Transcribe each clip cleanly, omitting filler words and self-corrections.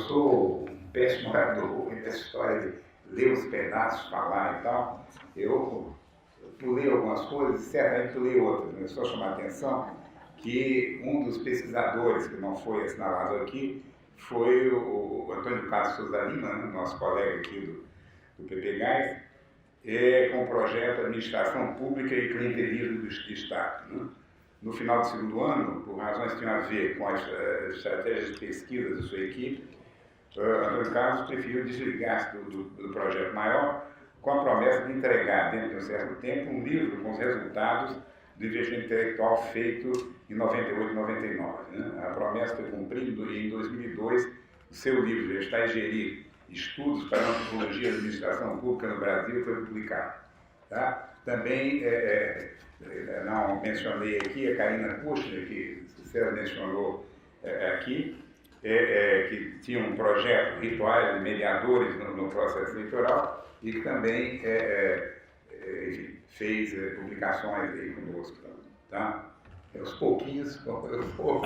sou um péssimo orador, essa história de ler os pedaços, falar e tal. Eu pulei algumas coisas, certamente pulei outras, mas só chamar a atenção que um dos pesquisadores, que não foi assinalado aqui, foi o Antônio Carlos Souza Lima, né, nosso colega aqui do PPGás, com o projeto Administração Pública e Clientelismo do Estado. Né? No final do segundo ano, por razões que tinham a ver com as estratégias de pesquisa da sua equipe, Antônio Carlos preferiu desligar-se do projeto maior com a promessa de entregar, dentro de um certo tempo, um livro com os resultados do investimento intelectual feito em 98 e 99. Né? A promessa foi cumprida e em 2002 o seu livro, Gestar e Gerir, Estudos para a Antropologia da Administração Pública no Brasil, foi publicado. Tá? Também, não mencionei aqui, a Karina Kushner, que você mencionou aqui, que tinha um projeto Rituais de Mediadores no processo eleitoral e que também enfim, fez publicações aí conosco. Tá? Aos pouquinhos, eu vou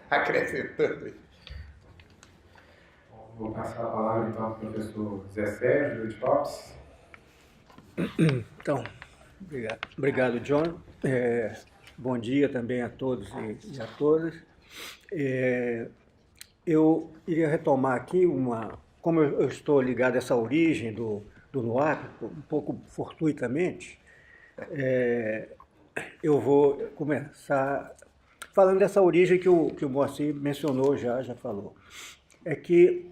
acrescentando. Vou passar a palavra então para o professor Zé Sérgio, do TOPS. Então, obrigado John. Bom dia também a todos e a todas. Eu iria retomar aqui como eu estou ligado a essa origem do NUAP, um pouco fortuitamente, eu vou começar falando dessa origem que o Moacir mencionou já falou. É que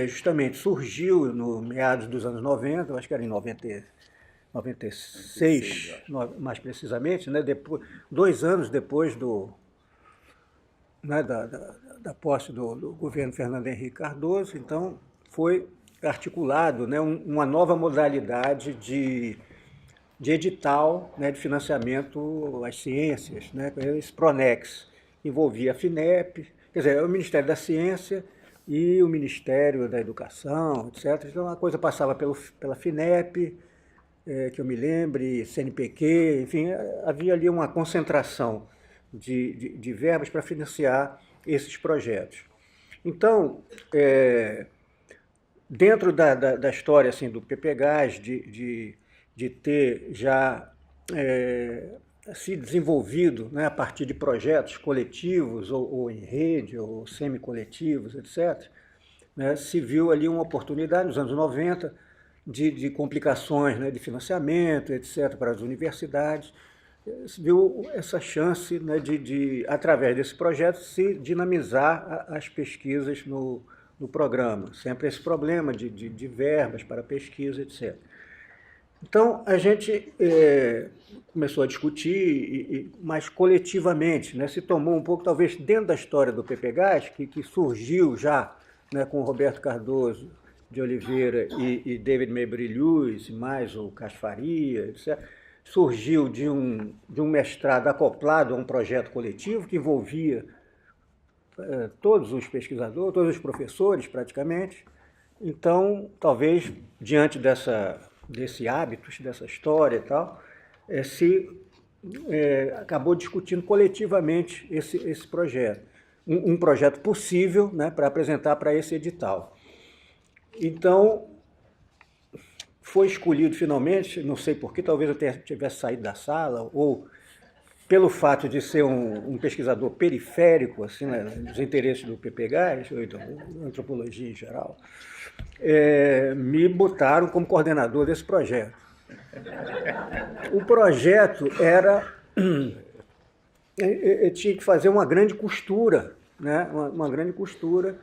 justamente surgiu no meados dos anos 90, eu acho que era em 96, mais precisamente, né, 2 anos depois da posse do governo Fernando Henrique Cardoso. Então foi articulado, né, uma nova modalidade de edital, né, de financiamento às ciências, né, esse Pronex. Envolvia a FINEP, quer dizer, o Ministério da Ciência e o Ministério da Educação, etc. Então a coisa passava pela FINEP, que eu me lembre, CNPq, enfim, havia ali uma concentração de verbas para financiar esses projetos. Então, dentro da história assim, do PPGás, de ter já se desenvolvido, né, a partir de projetos coletivos ou em rede, ou semi-coletivos, etc., né, se viu ali uma oportunidade nos anos 90 de complicações, né, de financiamento, etc., para as universidades. Se viu essa chance, né, através desse projeto, se dinamizar as pesquisas no programa. Sempre esse problema de verbas para pesquisa, etc. Então, a gente começou a discutir, mas coletivamente, né, se tomou um pouco, talvez, dentro da história do PPGás, que surgiu já, né, com o Roberto Cardoso de Oliveira e David Membry-Lewis, mais o Casfaria, etc., surgiu de um mestrado acoplado a um projeto coletivo que envolvia todos os pesquisadores, todos os professores, praticamente. Então, talvez, diante desse hábito, dessa história e tal, acabou discutindo coletivamente esse projeto. Um projeto possível, né, para apresentar para esse edital. Então, foi escolhido finalmente, não sei porquê, talvez eu tivesse saído da sala, ou pelo fato de ser um pesquisador periférico, assim, né, dos interesses do PPGás, ou então antropologia em geral, me botaram como coordenador desse projeto. O projeto tinha que fazer uma grande costura, né, uma grande costura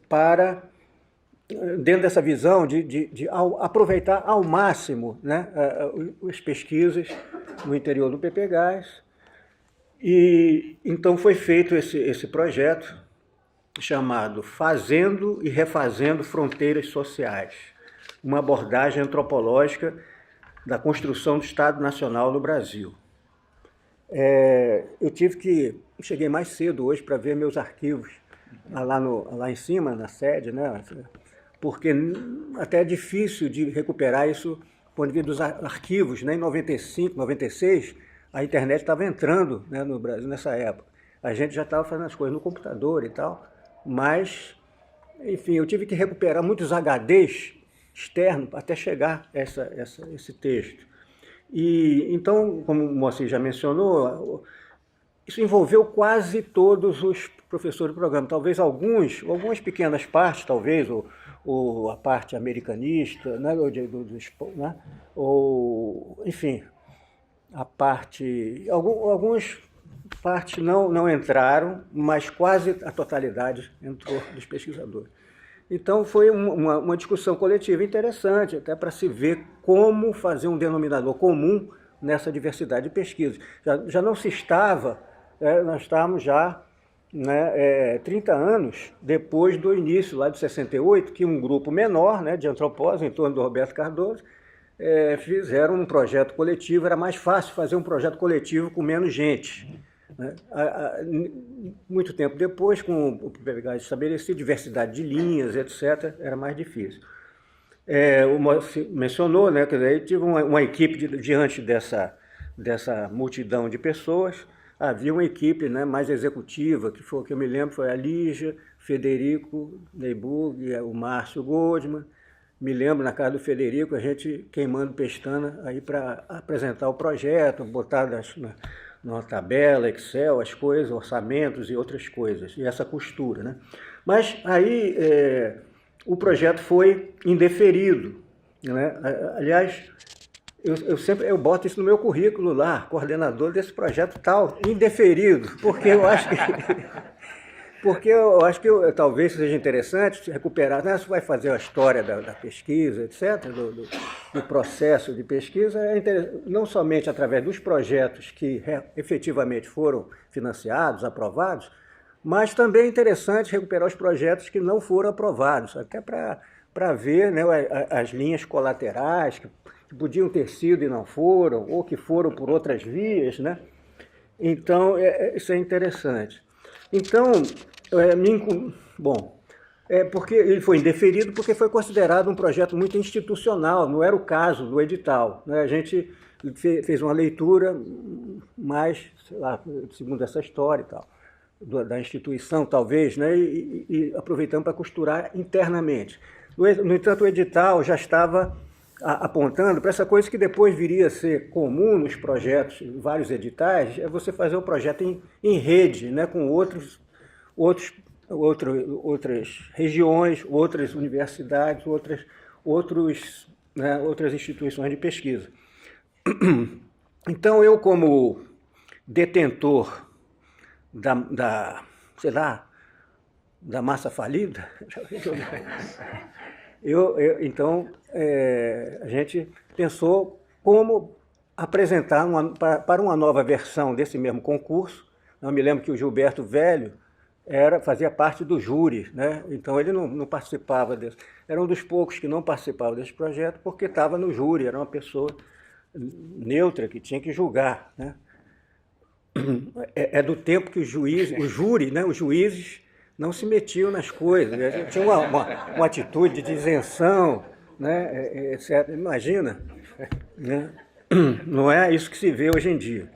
para, dentro dessa visão de aproveitar ao máximo, né, as pesquisas no interior do PPGás. E então foi feito esse projeto chamado Fazendo e Refazendo Fronteiras Sociais, uma abordagem antropológica da construção do Estado Nacional no Brasil. Eu cheguei mais cedo hoje para ver meus arquivos lá em cima, na sede, né, porque até é difícil de recuperar isso do ponto de vista dos arquivos, né? Em 95, 96, a internet estava entrando, né, no Brasil nessa época. A gente já estava fazendo as coisas no computador e tal, mas, enfim, eu tive que recuperar muitos HDs externos até chegar a esse texto. E então, como o Moacir já mencionou, isso envolveu quase todos os professores do programa, talvez algumas pequenas partes, talvez, ou a parte americanista, né, né, ou, enfim, a parte... Algumas partes não entraram, mas quase a totalidade entrou dos pesquisadores. Então foi uma discussão coletiva interessante, até para se ver como fazer um denominador comum nessa diversidade de pesquisas. Já não se estava, nós estávamos já, né, 30 anos depois do início, lá de 68, que um grupo menor, né, de antropólogos, em torno do Roberto Cardoso, fizeram um projeto coletivo. Era mais fácil fazer um projeto coletivo com menos gente. Né? Muito tempo depois, com o PPGás estabelecido, diversidade de linhas, etc., era mais difícil. O Moacir mencionou, né, que daí tive uma equipe diante dessa multidão de pessoas. Havia uma equipe, né, mais executiva, que eu me lembro, foi a Lígia, Federico Neyburg, o Márcio Goldman. Me lembro, na casa do Federico, a gente queimando pestana aí para apresentar o projeto, botar numa tabela, Excel, as coisas, orçamentos e outras coisas, e essa costura, né? Mas aí o projeto foi indeferido, né? Aliás, eu boto isso no meu currículo lá, coordenador desse projeto tal, indeferido, porque eu acho que talvez seja interessante recuperar, né? Você vai fazer a história da pesquisa, etc., do processo de pesquisa, não somente através dos projetos que efetivamente foram financiados, aprovados, mas também é interessante recuperar os projetos que não foram aprovados, até para ver, né, as linhas colaterais que podiam ter sido e não foram, ou que foram por outras vias, né? Então, isso é interessante. Então, porque ele foi indeferido porque foi considerado um projeto muito institucional, não era o caso do edital, né? A gente fez uma leitura mais, sei lá, segundo essa história e tal, da instituição, talvez, né? E aproveitamos para costurar internamente. No entanto, o edital já estava apontando para essa coisa que depois viria a ser comum nos projetos, em vários editais, é você fazer o projeto em rede, né, com outras regiões, outras universidades, outras instituições de pesquisa. Então, eu, como detentor da massa falida, então, a gente pensou como apresentar para uma nova versão desse mesmo concurso. Eu me lembro que o Gilberto Velho fazia parte do júri, né? Então ele não participava desse. Era um dos poucos que não participava desse projeto porque estava no júri, era uma pessoa neutra que tinha que julgar, né? É do tempo que os juízes não se metiam nas coisas, né? Tinha uma atitude de isenção, né? Etc. Imagina, né? Não é isso que se vê hoje em dia.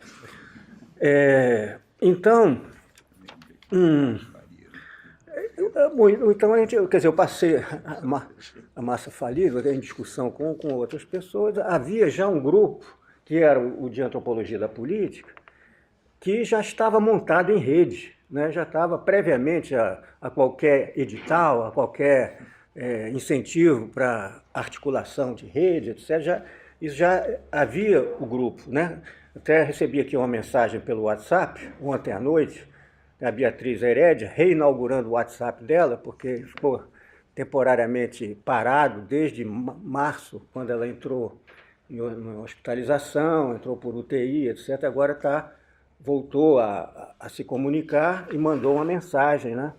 Então, eu passei a massa falida em discussão com outras pessoas. Havia já um grupo, que era o de Antropologia da Política, que já estava montado em rede, né? Já estava previamente a qualquer edital, a qualquer incentivo para articulação de rede, etc. Isso já havia o grupo, né? Até recebi aqui uma mensagem pelo WhatsApp, ontem à noite, a Beatriz Herédia, reinaugurando o WhatsApp dela, porque ficou temporariamente parado desde março, quando ela entrou em hospitalização, entrou por UTI, etc. Agora voltou a se comunicar e mandou uma mensagem, né?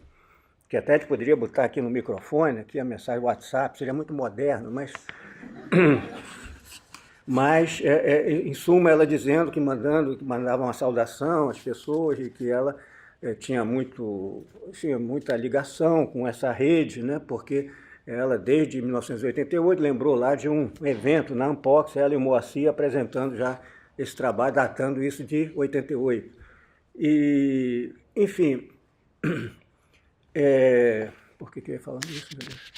Que até a gente poderia botar aqui no microfone, aqui a mensagem do WhatsApp, seria muito moderno, mas em suma, ela dizendo que mandava uma saudação às pessoas e que ela tinha muita ligação com essa rede, né? Porque ela, desde 1988, lembrou lá de um evento na Ampox, ela e o Moacir apresentando já esse trabalho, datando isso de 88. E, enfim, Por que eu ia falando isso, meu Deus?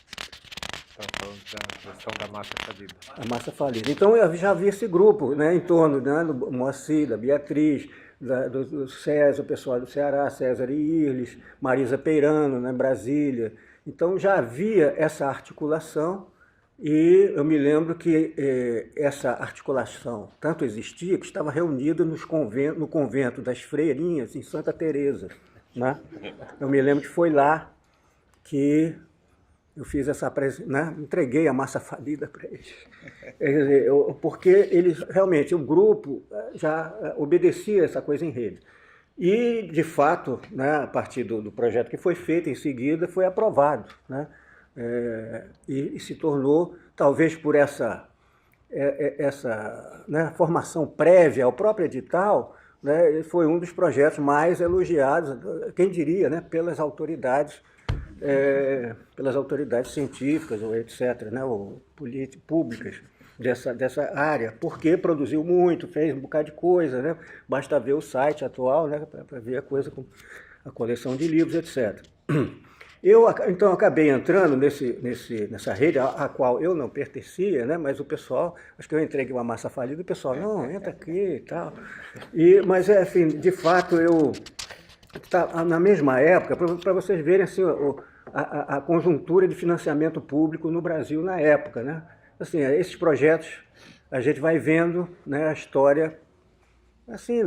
Estava falando da questão da massa falida. A massa falida. Então eu já vi esse grupo, né, em torno, né, do Moacir, da Beatriz, do César, o pessoal do Ceará, César e Irles, Marisa Peirano, né, Brasília. Então já havia essa articulação e eu me lembro que essa articulação tanto existia que estava reunida no convento das Freirinhas, em Santa Teresa, né? Eu me lembro que foi lá que eu fiz essa né? Entreguei a massa falida para eles. Porque eles, realmente, o grupo já obedecia essa coisa em rede. E, de fato, né, a partir do projeto que foi feito, em seguida, foi aprovado. Né? E se tornou, talvez por essa né, formação prévia ao próprio edital, né, foi um dos projetos mais elogiados, quem diria, né, pelas autoridades científicas, ou etc., né, ou públicas dessa área, porque produziu muito, fez um bocado de coisa, né? Basta ver o site atual, né, para ver a coisa com a coleção de livros, etc. Então, acabei entrando nessa rede, a qual eu não pertencia, né, mas o pessoal, acho que eu entrei com uma massa falida, o pessoal, não, entra aqui e tal. Mas, enfim, de fato, na mesma época, para vocês verem assim, a conjuntura de financiamento público no Brasil na época, né? Assim, esses projetos, a gente vai vendo, né, a história assim,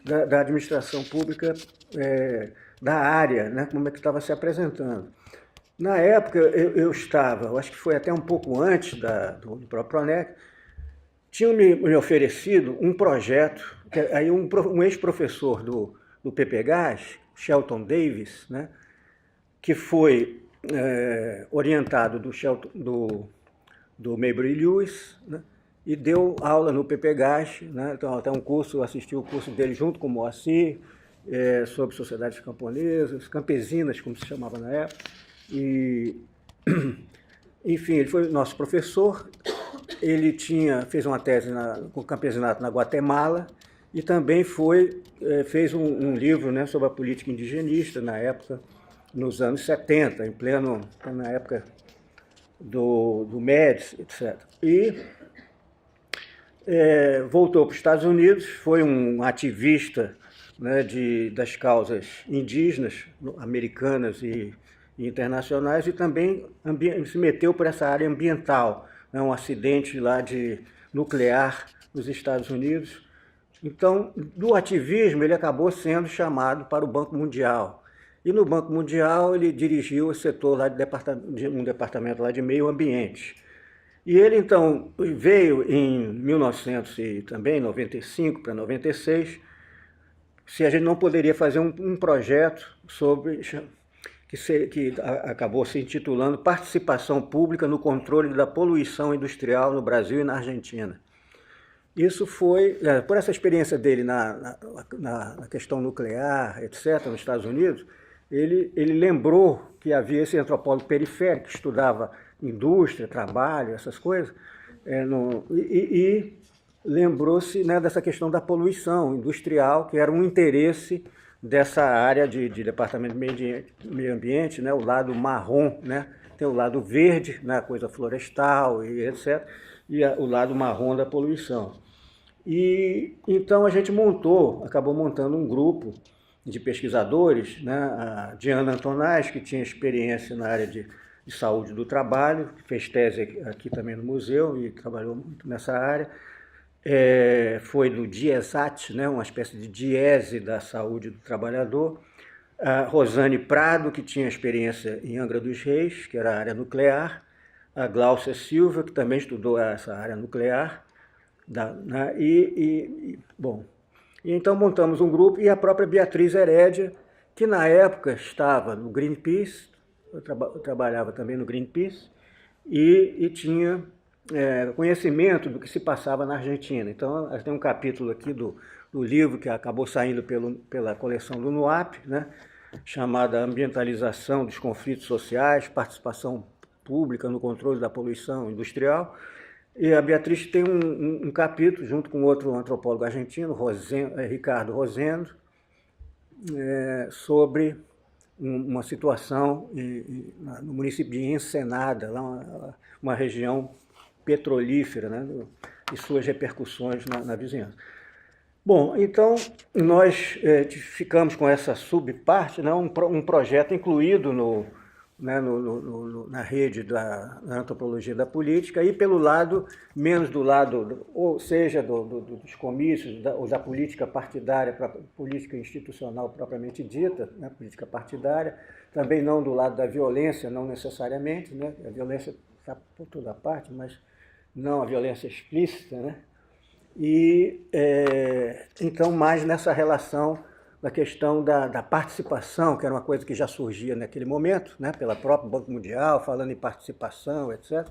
da administração pública da área, né, como é que estava se apresentando. Na época, eu estava, eu acho que foi até um pouco antes do próprio Pronec, tinham me oferecido um projeto, que aí um ex-professor do PPGás, Shelton Davis, né, que foi orientado do Maybury Lewis, né, e deu aula no PPGás, né, então até assisti o curso dele junto com o Moacir, sobre sociedades camponesas, campesinas, como se chamava na época, e, enfim, ele foi nosso professor, ele fez uma tese com campesinato na Guatemala, e também fez um livro, né, sobre a política indigenista na época, nos anos 70, na época do Médici, etc. E voltou para os Estados Unidos, foi um ativista, né, das causas indígenas, americanas e internacionais, e também se meteu por essa área ambiental, né, um acidente lá nuclear nos Estados Unidos. Então, do ativismo, ele acabou sendo chamado para o Banco Mundial. E no Banco Mundial ele dirigiu o setor lá de um departamento lá de meio ambiente. E ele então veio em 1995 para 96, se a gente não poderia fazer um projeto que acabou se intitulando Participação Pública no Controle da Poluição Industrial no Brasil e na Argentina. Isso foi, por essa experiência dele na questão nuclear, etc., nos Estados Unidos, ele lembrou que havia esse antropólogo periférico que estudava indústria, trabalho, essas coisas, e lembrou-se, né, dessa questão da poluição industrial, que era um interesse dessa área de departamento de meio ambiente, né, o lado marrom, né, tem o lado verde, né, a coisa florestal e etc., e o lado marrom da poluição. E então a gente acabou montando um grupo de pesquisadores, né, a Diana Antonais, que tinha experiência na área de saúde do trabalho, fez tese aqui também no museu e trabalhou muito nessa área, foi do DIESAT, né, uma espécie de diese da saúde do trabalhador, a Rosane Prado, que tinha experiência em Angra dos Reis, que era a área nuclear, a Gláucia Silva, que também estudou essa área nuclear, né, bom, e então montamos um grupo, e a própria Beatriz Herédia, que na época estava no Greenpeace, eu trabalhava também no Greenpeace, e tinha conhecimento do que se passava na Argentina. Então, tem um capítulo aqui do livro que acabou saindo pela coleção do NUAP, né, chamada Ambientalização dos Conflitos Sociais, Participação Pública no Controle da Poluição Industrial. E a Beatriz tem um capítulo, junto com outro antropólogo argentino, Ricardo Rosendo, sobre uma situação no município de Ensenada, lá uma região petrolífera, né, e suas repercussões na vizinhança. Bom, então nós ficamos com essa subparte, né, um projeto incluído na rede da antropologia da política, e pelo lado, menos do lado, ou seja, dos comícios, ou da política partidária, para política institucional propriamente dita, né, política partidária, também não do lado da violência, não necessariamente, né, a violência está por toda parte, mas não a violência explícita, né, e então mais nessa relação da questão da participação, que era uma coisa que já surgia naquele momento, né, pela própria Banco Mundial, falando em participação, etc.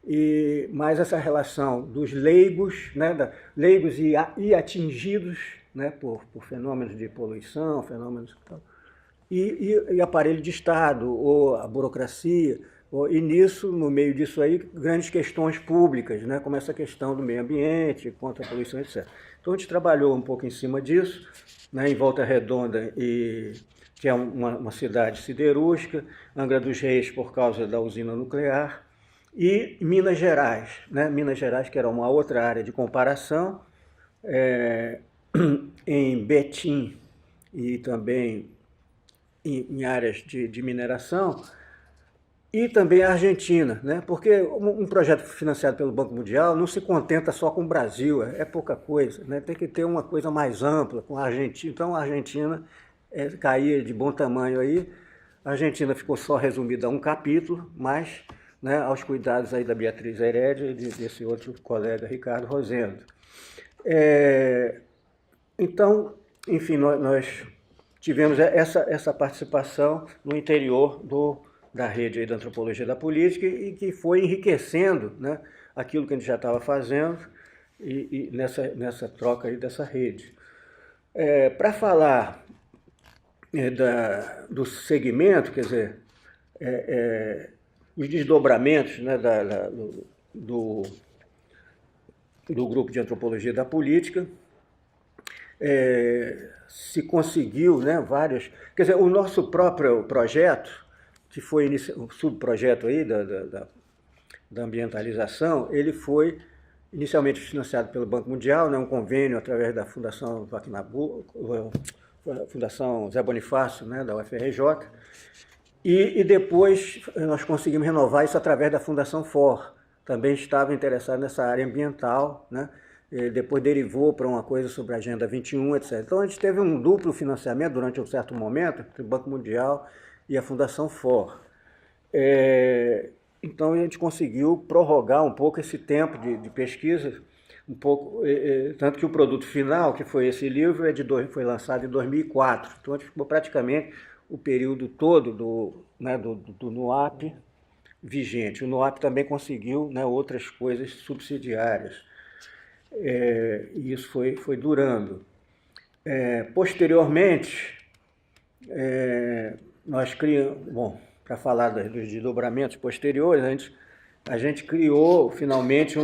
E mais essa relação dos leigos, né, leigos e atingidos, né, por fenômenos de poluição, fenômenos e aparelho de Estado, ou a burocracia, e nisso, no meio disso aí, grandes questões públicas, né, como essa questão do meio ambiente, contra a poluição, etc. Então a gente trabalhou um pouco em cima disso, né, em Volta Redonda, que é uma cidade siderúrgica, Angra dos Reis por causa da usina nuclear, e Minas Gerais, né, Minas Gerais, que era uma outra área de comparação, em Betim e também em áreas de mineração, e também a Argentina, né? Porque um projeto financiado pelo Banco Mundial não se contenta só com o Brasil, é pouca coisa, né? Tem que ter uma coisa mais ampla com a Argentina. Então a Argentina caía de bom tamanho aí, a Argentina ficou só resumida a um capítulo, mas, né, aos cuidados aí da Beatriz Herédia e desse outro colega, Ricardo Rosendo. Então, enfim, nós tivemos essa participação no interior da rede aí da antropologia da política, e que foi enriquecendo, né, aquilo que a gente já estava fazendo e nessa troca aí dessa rede. Para falar do segmento, quer dizer, os desdobramentos, né, do grupo de antropologia da política, se conseguiu, né, várias... Quer dizer, o nosso próprio projeto, que foi o subprojeto aí da ambientalização, ele foi inicialmente financiado pelo Banco Mundial, né, um convênio através da Fundação Joaquim Nabuco, Fundação Zé Bonifácio, né, da UFRJ, e depois nós conseguimos renovar isso através da Fundação FOR, também estava interessado nessa área ambiental, né, depois derivou para uma coisa sobre a Agenda 21, etc. Então a gente teve um duplo financiamento durante um certo momento, entre o Banco Mundial e a Fundação FOR. Então a gente conseguiu prorrogar um pouco esse tempo de pesquisa, um pouco, tanto que o produto final, que foi esse livro, foi lançado em 2004. Então a gente ficou praticamente o período todo do NUAP vigente. O NUAP também conseguiu, né, outras coisas subsidiárias. E isso foi durando. Posteriormente, nós criamos, bom, para falar dos desdobramentos posteriores, a gente criou finalmente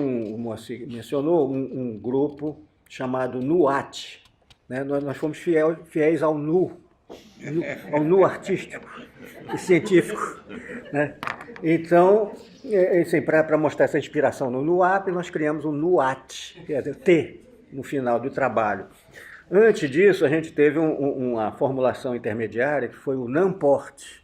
mencionou um grupo chamado NUAT, né? Nós fomos fiéis ao NU artístico e científico, né? Então, para mostrar essa inspiração no NUAP, nós criamos o NUAT, quer dizer, T no final do trabalho. Antes disso, a gente teve uma formulação intermediária que foi o NAMPORT,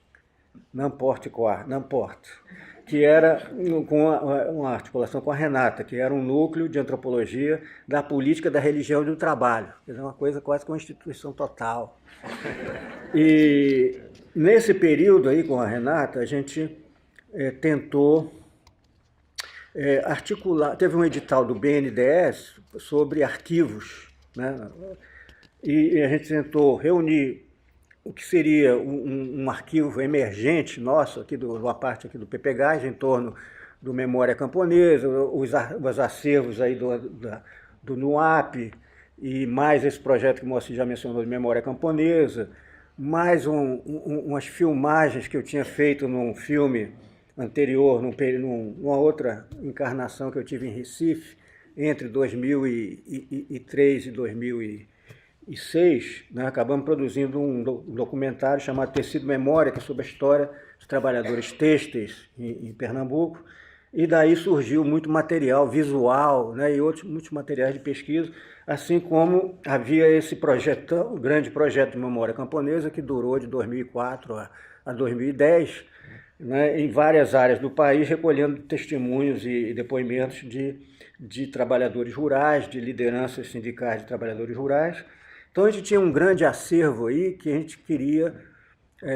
que era com uma articulação com a Renata, que era um núcleo de antropologia da política da religião e do trabalho. Quer dizer, uma coisa quase que uma instituição total. E nesse período aí com a Renata, a gente tentou articular, teve um edital do BNDES sobre arquivos, né? E a gente tentou reunir o que seria um arquivo emergente nosso, uma parte aqui do PPGás, em torno do Memória Camponesa, os acervos aí do NUAP, e mais esse projeto que o Moacir já mencionou de Memória Camponesa, mais umas filmagens que eu tinha feito num filme anterior, numa outra encarnação que eu tive em Recife, entre 2003 e 2005, 2006, né, acabamos produzindo um documentário chamado Tecido Memória, que é sobre a história dos trabalhadores têxteis em Pernambuco, e daí surgiu muito material visual, né, e muitos materiais de pesquisa, assim como havia esse projeto, o grande projeto de memória camponesa, que durou de 2004 a 2010, né, em várias áreas do país, recolhendo testemunhos e depoimentos de trabalhadores rurais, de lideranças sindicais de trabalhadores rurais. Então a gente tinha um grande acervo aí que a gente queria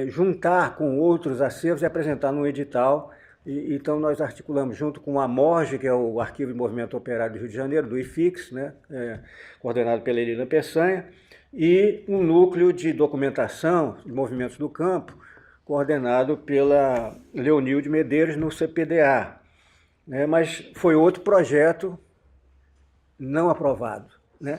juntar com outros acervos e apresentar num edital. Então nós articulamos junto com a MORGE, que é o Arquivo de Movimento Operário do Rio de Janeiro, do IFIX, né, coordenado pela Elina Peçanha, e um núcleo de documentação de movimentos do campo, coordenado pela Leonilde Medeiros no CPDA. Né, mas foi outro projeto não aprovado. Né?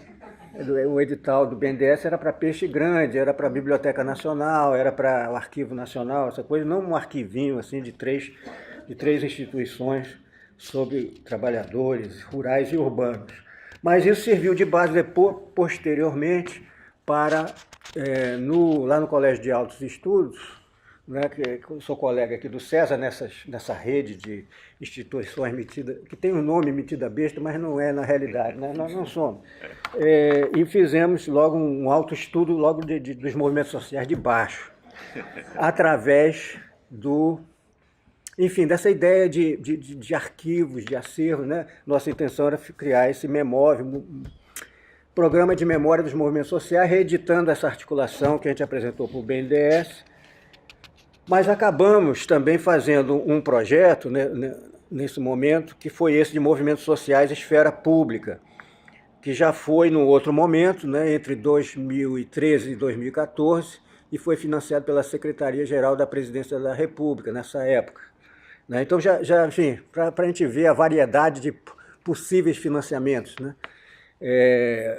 O edital do BNDES era para peixe grande, era para a Biblioteca Nacional, era para o Arquivo Nacional, essa coisa, não um arquivinho assim de três instituições sobre trabalhadores rurais e urbanos. Mas isso serviu de base depois, posteriormente, para, lá no Colégio de Altos Estudos, né, que eu sou colega aqui do César, nessa rede de instituições metidas, que tem um nome metida besta, mas não é na realidade, né? Nós não somos. E fizemos logo um autoestudo logo dos movimentos sociais de baixo, através enfim, dessa ideia de arquivos, de acervos, né? Nossa intenção era criar esse memório, programa de memória dos movimentos sociais, reeditando essa articulação que a gente apresentou para o BNDES. Mas acabamos também fazendo um projeto, né, nesse momento, que foi esse de movimentos sociais e esfera pública, que já foi no outro momento, né, entre 2013 e 2014, e foi financiado pela Secretaria-Geral da Presidência da República, nessa época. Né? Então, enfim, para a gente ver a variedade de possíveis financiamentos, né,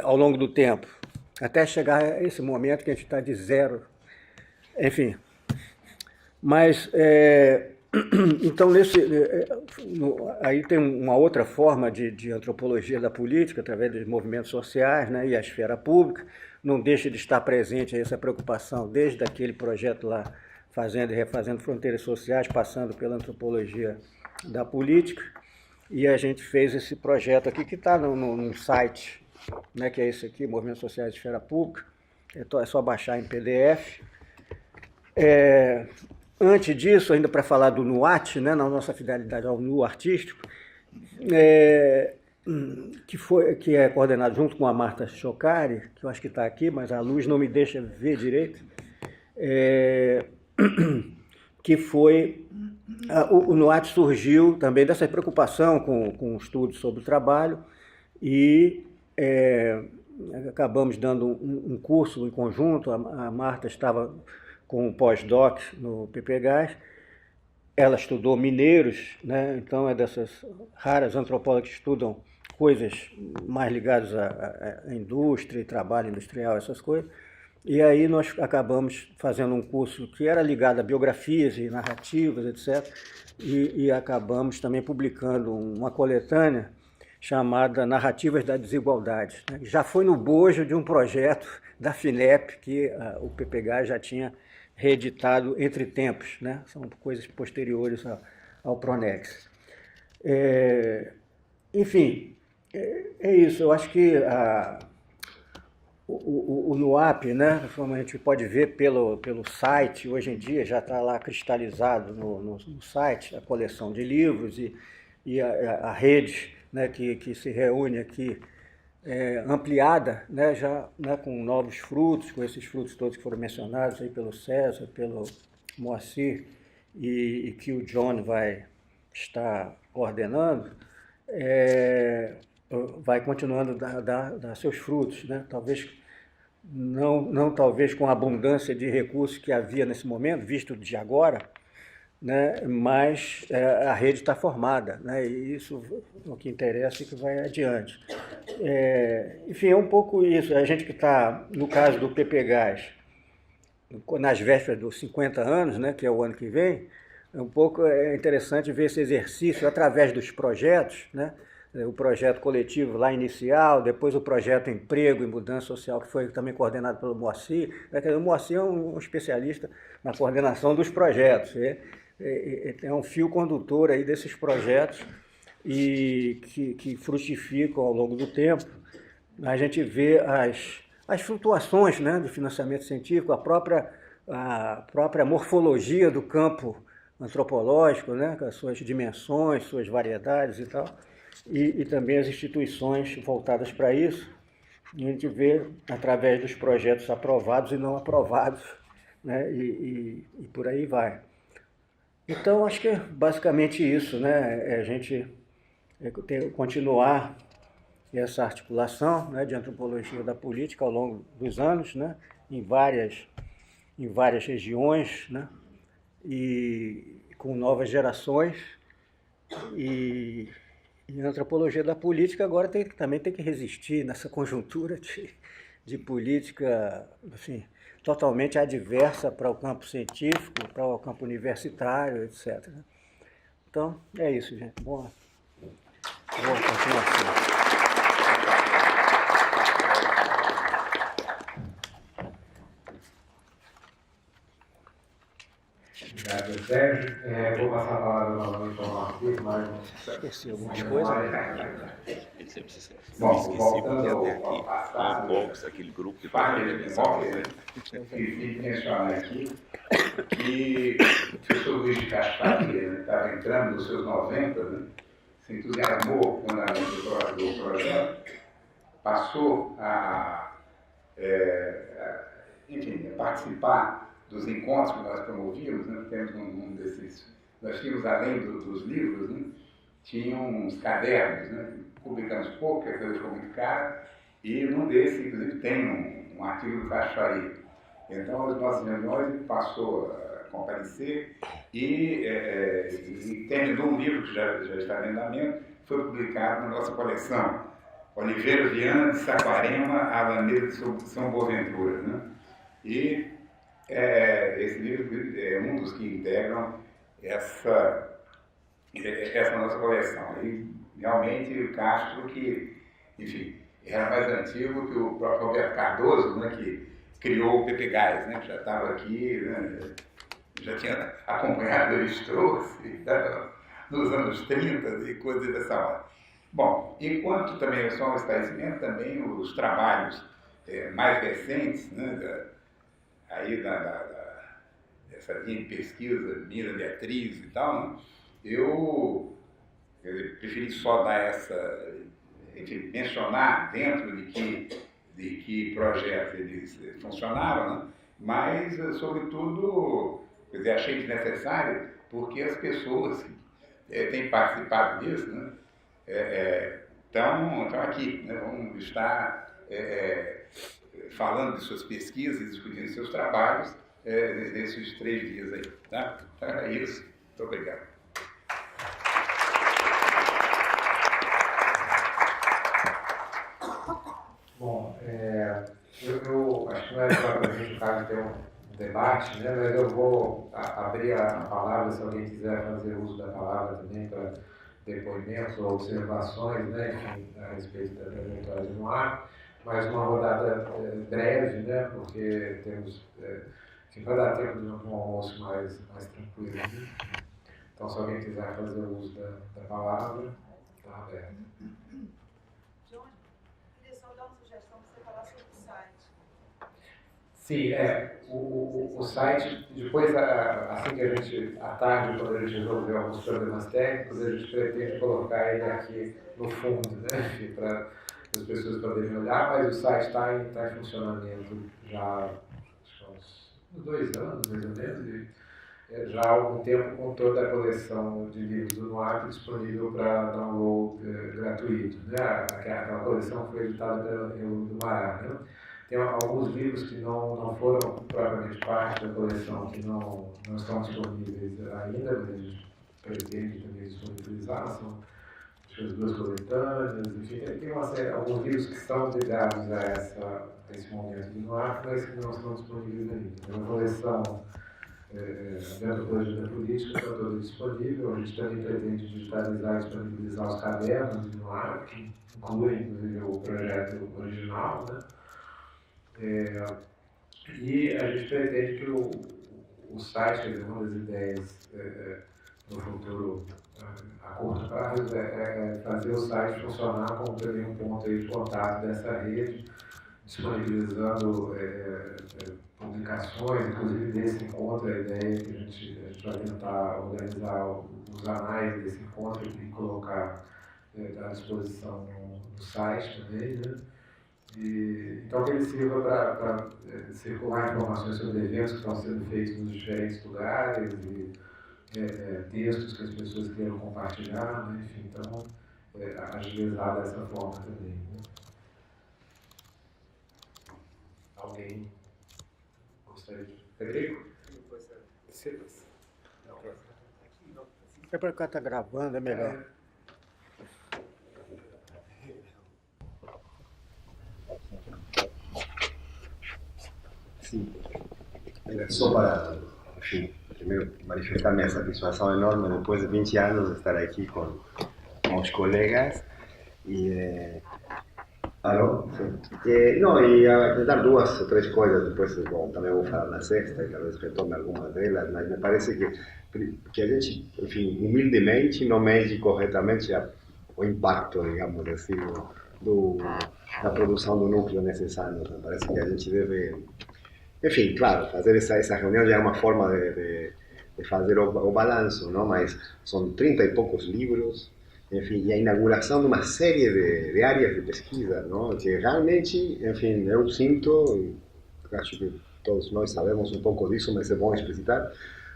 ao longo do tempo, até chegar a esse momento que a gente está de zero. Enfim. Mas, então, aí tem uma outra forma de antropologia da política, através dos movimentos sociais, né, e a esfera pública. Não deixa de estar presente essa preocupação, desde aquele projeto lá, Fazendo e Refazendo Fronteiras Sociais, passando pela antropologia da política. E a gente fez esse projeto aqui, que está no site, né, que é esse aqui, Movimentos Sociais e Esfera Pública. É só baixar em PDF. Antes disso, ainda para falar do NUAT, né, na nossa fidelidade ao NU artístico, que é coordenado junto com a Marta Chocari, que eu acho que está aqui, mas a luz não me deixa ver direito, que foi... O NUAT surgiu também dessa preocupação com o estudo sobre o trabalho e acabamos dando um curso em conjunto. A Marta estava com um pós-doc no PPGás, ela estudou mineiros, né? Então é dessas raras antropólogas que estudam coisas mais ligadas à indústria e trabalho industrial, essas coisas. E aí nós acabamos fazendo um curso que era ligado a biografias e narrativas, etc. E acabamos também publicando uma coletânea chamada Narrativas da Desigualdade, né? Já foi no bojo de um projeto da FINEP que o PPGás já tinha reeditado entre tempos, né? São coisas posteriores ao Pronex. Enfim, é isso. Eu acho que o NUAP, né, como a gente pode ver pelo site, hoje em dia já está lá cristalizado no site, a coleção de livros e a rede, né, que se reúne aqui, ampliada, né, já, né, com novos frutos, com esses frutos todos que foram mencionados aí pelo César, pelo Moacir, e que o John vai estar coordenando, vai continuando a dar seus frutos, né? Talvez não talvez com a abundância de recursos que havia nesse momento, visto de agora, né? Mas a rede está formada, né? E isso é o que interessa e que vai adiante. Enfim, é um pouco isso. A gente que está, no caso do PPGás, nas vésperas dos 50 anos, né, que é o ano que vem, é um pouco interessante ver esse exercício através dos projetos, né, o projeto coletivo lá inicial, depois o projeto Emprego e Mudança Social, que foi também coordenado pelo Moacir. O Moacir é um especialista na coordenação dos projetos, é um fio condutor aí desses projetos e que frutificam ao longo do tempo. A gente vê as flutuações, né, do financiamento científico, a própria morfologia do campo antropológico, né, com as suas dimensões, suas variedades e tal, e também as instituições voltadas para isso. E a gente vê através dos projetos aprovados e não aprovados, né, e por aí vai. Então, acho que é basicamente isso, né, a gente continuar essa articulação, né, de antropologia da política ao longo dos anos, né, em várias regiões, né, e com novas gerações. E a antropologia da política agora também tem que resistir nessa conjuntura de política, assim, totalmente adversa para o campo científico, para o campo universitário, etc. Então, é isso, gente. Boa continuação. Obrigado, Sérgio. Vou passar a palavra novamente ao Marcos, mas... Esqueci algumas coisas. Bom, voltando ao Um passado, box, aquele grupo que parte de memória, que mencionar aqui que o professor Luiz de Casparia estava entrando nos seus 90, né, se entusiasmou quando do projeto, passou enfim, a participar dos encontros que nós promovíamos, né? Temos um desses, nós tínhamos, além dos livros, né? Tinham uns cadernos, né? Publicamos pouco, porque a coisa ficou muito cara, e num desses, inclusive, tem um artigo do Cachoari. Então, as nossas reuniões passou a comparecer e terminou um livro que já está em andamento, foi publicado na nossa coleção, Oliveira Viana de Saquarema, Alameda de São Boaventura, né? E esse livro é um dos que integram essa nossa coleção. E realmente o Castro, que, enfim, era mais antigo que o próprio Roberto Cardoso, né, que criou o Pepegás, né, que já estava aqui, né, já tinha acompanhado o Strauss nos anos 30 e coisas dessa hora. Bom, enquanto também é só um esclarecimento, também os trabalhos mais recentes, né, essa linha de pesquisa, minha Beatriz e tal, né, eu preferi só dar enfim, mencionar dentro de que projetos eles funcionaram, né, mas, sobretudo, quer dizer, achei desnecessário porque as pessoas que têm participado disso, né, estão aqui, né, vão estar falando de suas pesquisas, discutindo seus trabalhos nesses 3 dias aí, tá? Então é isso. Muito obrigado. Bom, eu acho que não é para a gente ter um debate, né, mas eu vou abrir a palavra se alguém quiser fazer uso da palavra também para depoimentos ou observações, né, enfim, a respeito da trajetória do ar, mas uma rodada breve, né, porque temos, vai dar tempo de um almoço mais tranquilo. Né? Então, se alguém quiser fazer uso da palavra, está aberto. João, queria só dar uma sugestão para você falar sobre o site. Sim, o site, depois, assim que a gente, à tarde, quando a gente resolver alguns problemas técnicos, a gente pretende colocar ele aqui no fundo, né, para as pessoas poderem olhar, mas o site está em funcionamento já, acho que há uns 2 anos, mais ou menos, e já há algum tempo com toda a coleção de livros do NUAP disponível para download gratuito, né, aquela coleção foi editada pela Eulio do Mará, né. Tem alguns livros que não foram propriamente parte da coleção, que não estão disponíveis ainda, mas a gente pretende também disponibilizar, são as 2 coletâneas, enfim, tem uma série, alguns livros que estão ligados a esse momento do NUAP, mas que não estão disponíveis ainda. É uma coleção de antropologia da política está toda disponível. A gente também pretende digitalizar e disponibilizar os cadernos no ar, que incluem, inclusive, o projeto original, né? E a gente pretende que o site, quer dizer, uma das ideias no futuro a curto prazo é fazer o site funcionar como também um ponto aí de contato dessa rede, disponibilizando publicações, inclusive desse encontro, a ideia é que a gente vai tentar organizar os anais desse encontro e colocar à disposição no site também, né? Então que ele sirva para circular informações sobre eventos que estão sendo feitos nos diferentes lugares e textos que as pessoas queiram compartilhar, né? Enfim, então agilizar dessa forma também, né? Alguém gostaria de... Federico? É para cá, está gravando, é melhor. Sim, era só para, enfim, primeiro manifestar minha satisfação enorme depois de 20 anos de estar aqui com os colegas e alô? Sim. Não, e acrescentar duas ou três coisas, depois bom, também vou falar na sexta e talvez retome algumas delas, mas me parece que a gente, enfim, humildemente não mede corretamente o impacto, digamos assim, da produção do núcleo nesses anos. Me parece que a gente deve, enfim, claro, fazer essa reunião já é uma forma de fazer o balanço, não? Mas são 30 e poucos livros, enfim, e a inauguração de uma série de áreas de pesquisa, não? Que realmente, enfim, eu sinto, acho que todos nós sabemos um pouco disso, mas é bom explicitar,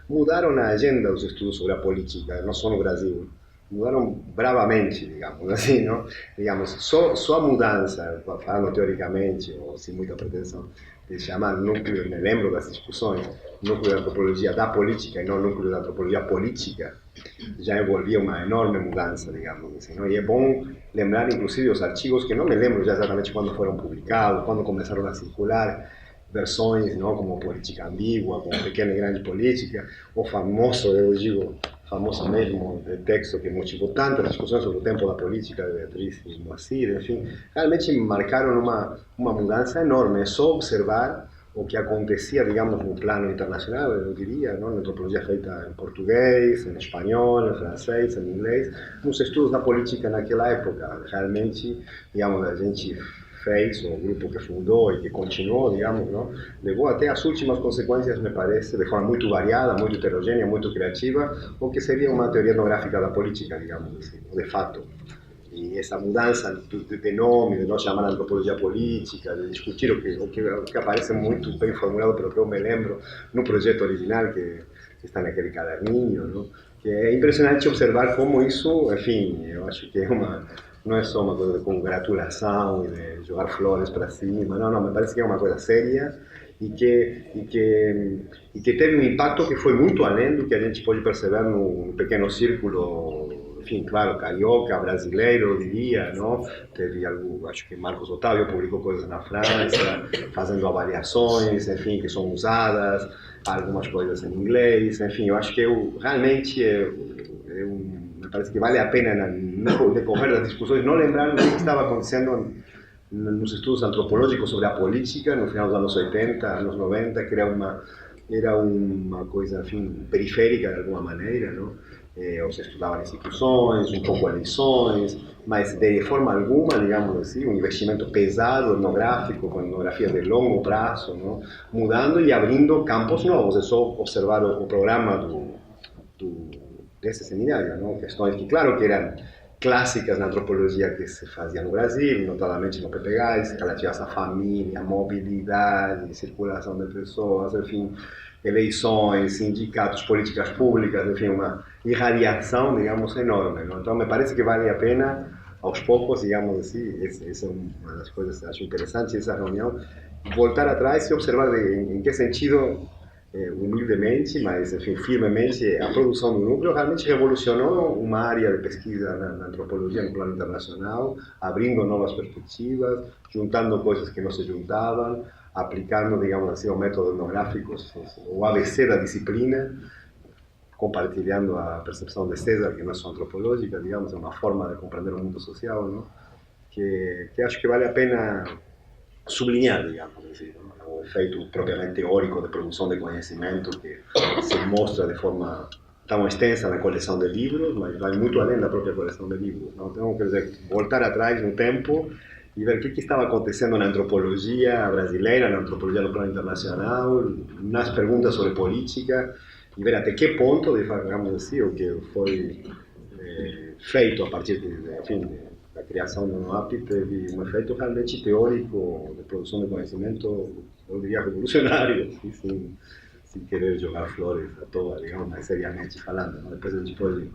mudaram a agenda os estudos sobre a política, não só no Brasil. Mudaram bravamente, digamos assim, não? Digamos, só a mudança, falando teoricamente, ou sem muita pretensão, de chamar núcleo, me lembro das discussões, núcleo da antropologia da política e não núcleo da antropologia política, já envolvia uma enorme mudança, digamos assim, não? E é bom lembrar, inclusive, os artigos que não me lembro já exatamente quando foram publicados, quando começaram a circular, versões, não, como política ambígua, como pequena e grande política, o famoso, eu digo, famoso mesmo texto que motivou tantas discussões sobre o tempo da política de Beatriz e Moacir, enfim, realmente marcaram uma mudança enorme. É só observar o que acontecia, digamos, no plano internacional, eu diria, não? Na antropologia feita em português, em espanhol, em francês, em inglês, nos estudos da política naquela época. Realmente, digamos, a gente fez, o grupo que fundou e que continuou, digamos, não? Levou até as últimas consequências, me parece, de forma muito variada, muito heterogênea, muito criativa, o que seria uma teoria etnográfica da política, digamos assim, de fato. E essa mudança de nome, de não chamar a antropologia política, de discutir o que aparece muito bem formulado, pelo que eu me lembro, no projeto original que está naquele caderninho, não? Que é impressionante observar como isso, enfim, eu acho que não é só uma coisa de congratulação e de jogar flores para cima, não, me parece que é uma coisa séria e que teve um impacto que foi muito além do que a gente pode perceber num pequeno círculo, enfim, claro, carioca, brasileiro, eu diria, não? Teve algo, acho que Marcos Otávio publicou coisas na França, fazendo avaliações, enfim, que são usadas, algumas coisas em inglês, enfim, eu acho que realmente me parece que vale a pena, no decorrer das discussões, não lembrar o que estava acontecendo nos estudos antropológicos sobre a política no final dos anos 80, anos 90, que era uma coisa, enfim, periférica de alguma maneira, não? Ou se estudavam instituições, um pouco eleições, mas de forma alguma, digamos assim, um investimento pesado etnográfico, com etnografias de longo prazo, não? Mudando e abrindo campos novos. É só observar o programa desse seminário, não? Questões que, claro, que eram clássicas na antropologia que se fazia no Brasil, notadamente no PPGás, relativas à família, mobilidade, circulação de pessoas, enfim, eleições, sindicatos, políticas públicas, enfim, uma irradiação, digamos, enorme, não? Então, me parece que vale a pena, aos poucos, digamos assim, essa é uma das coisas que acho interessante dessa reunião, voltar atrás e observar em que sentido, humildemente, mas, enfim, firmemente, a produção do núcleo realmente revolucionou uma área de pesquisa na antropologia no plano internacional, abrindo novas perspectivas, juntando coisas que não se juntavam, aplicando, digamos assim, o método etnográfico, o ABC da disciplina, compartilhando a percepção de César, que não é só antropológica, digamos, é uma forma de compreender o mundo social, não? Que acho que vale a pena sublinhar, digamos assim, não? O efeito propriamente teórico de produção de conhecimento que se mostra de forma tão extensa na coleção de livros, mas vai muito além da própria coleção de livros. Não? Então, quer dizer, voltar atrás no tempo e ver o que estava acontecendo na antropologia brasileira, na antropologia no plano internacional, nas perguntas sobre política, e ver até que ponto, digamos assim, o que foi feito a partir da criação do NOAP teve um efeito realmente teórico de produção de conhecimento, eu diria revolucionário, assim, sem querer jogar flores à toa, digamos, mas seriamente falando. Não? Depois a gente pode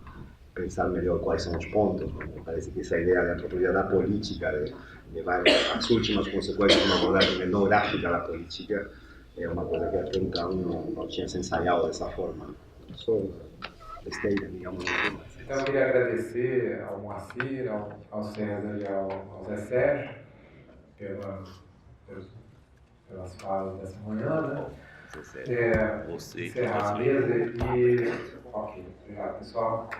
pensar melhor quais são os pontos. Não? Me parece que essa ideia de antropologia da política, de levar as últimas consequências de uma abordagem etnográfica da política, é uma coisa que até então não tinha se ensaiado dessa forma. Só besteira, digamos assim. Então eu queria agradecer ao Moacir, ao César e ao Zé Sérgio pelas falas dessa manhã, né? Você Encerrar a mesa e... Ok, obrigado pessoal.